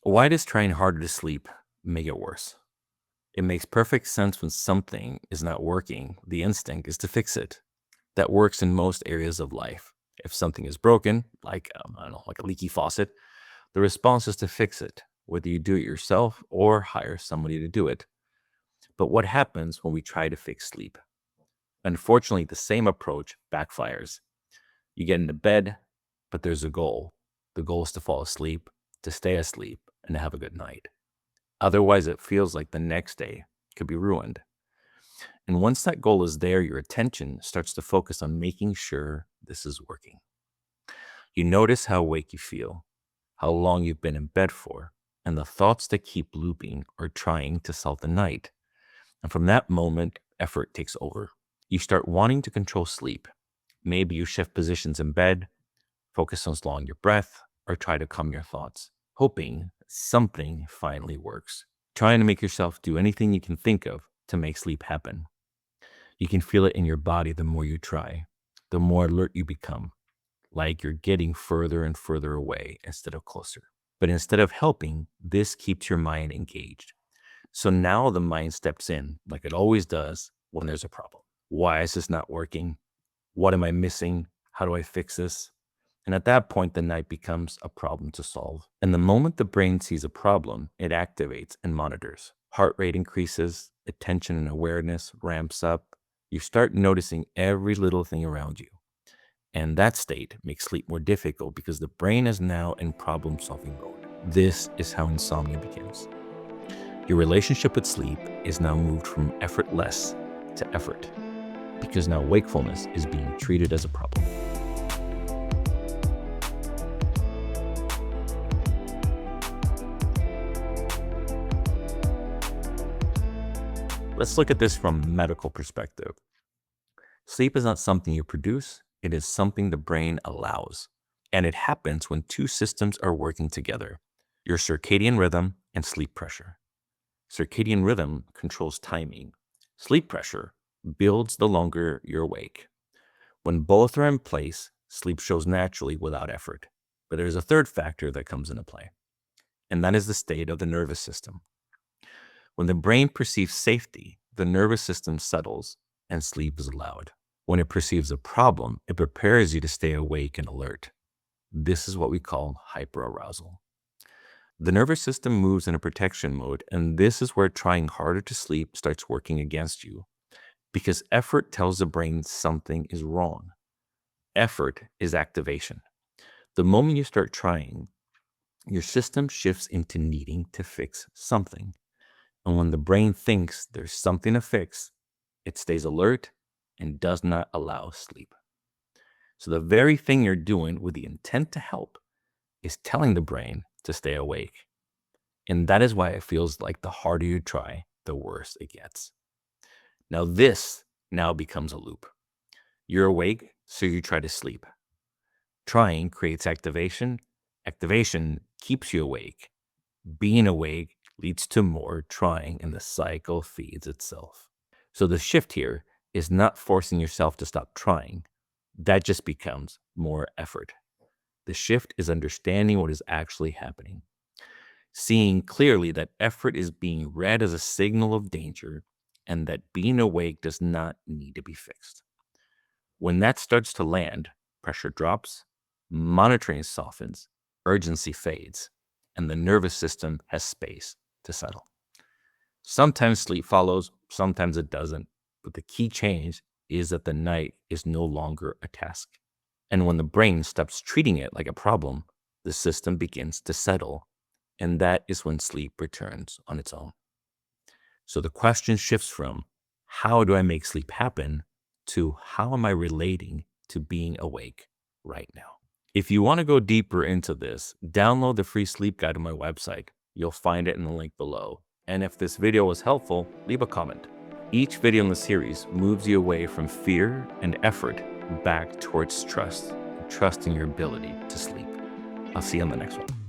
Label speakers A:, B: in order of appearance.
A: Why does trying harder to sleep make it worse? It makes perfect sense when something is not working. The instinct is to fix it. That works in most areas of life. If something is broken, like I don't know, like a leaky faucet, the response is to fix it, whether you do it yourself or hire somebody to do it. But what happens when we try to fix sleep? Unfortunately, the same approach backfires. You get into bed, but there's a goal. The goal is to fall asleep, to stay asleep, and to have a good night. Otherwise, it feels like the next day could be ruined. And once that goal is there, your attention starts to focus on making sure this is working. You notice how awake you feel, how long you've been in bed for, and the thoughts that keep looping or trying to solve the night. And from that moment, effort takes over. You start wanting to control sleep. Maybe you shift positions in bed, focus on slowing your breath, or try to calm your thoughts, hoping something finally works. Trying to make yourself do anything you can think of to make sleep happen. You can feel it in your body the more you try, the more alert you become, like you're getting further and further away instead of closer. But instead of helping, this keeps your mind engaged. So now the mind steps in, like it always does when there's a problem. Why is this not working? What am I missing? How do I fix this? And at that point, the night becomes a problem to solve. And the moment the brain sees a problem, it activates and monitors. Heart rate increases, attention and awareness ramps up. You start noticing every little thing around you. And that state makes sleep more difficult because the brain is now in problem solving mode. This is how insomnia begins. Your relationship with sleep is now moved from effortless to effort because now wakefulness is being treated as a problem. Let's look at this from a medical perspective. Sleep is not something you produce, it is something the brain allows. And it happens when two systems are working together, your circadian rhythm and sleep pressure. Circadian rhythm controls timing. Sleep pressure builds the longer you're awake. When both are in place, sleep shows naturally without effort. But there's a third factor that comes into play, and that is the state of the nervous system. When the brain perceives safety, the nervous system settles and sleep is allowed. When it perceives a problem, it prepares you to stay awake and alert. This is what we call hyperarousal. The nervous system moves in a protection mode, and this is where trying harder to sleep starts working against you because effort tells the brain something is wrong. Effort is activation. The moment you start trying, your system shifts into needing to fix something. And when the brain thinks there's something to fix, it stays alert and does not allow sleep. So the very thing you're doing with the intent to help is telling the brain to stay awake. And that is why it feels like the harder you try, the worse it gets. Now this now becomes a loop. You're awake, so you try to sleep. Trying creates activation. Activation keeps you awake. Being awake leads to more trying, and the cycle feeds itself. So the shift here is not forcing yourself to stop trying. That just becomes more effort. The shift is understanding what is actually happening, seeing clearly that effort is being read as a signal of danger and that being awake does not need to be fixed. When that starts to land, pressure drops, monitoring softens, urgency fades, and the nervous system has space to settle. Sometimes sleep follows, sometimes it doesn't, but the key change is that the night is no longer a task. And when the brain stops treating it like a problem, the system begins to settle, and that is when sleep returns on its own. So the question shifts from how do I make sleep happen to how am I relating to being awake right now? If you want to go deeper into this, download the free sleep guide on my website. You'll find it in the link below. And if this video was helpful, leave a comment. Each video in the series moves you away from fear and effort back towards trust, and trusting your ability to sleep. I'll see you on the next one.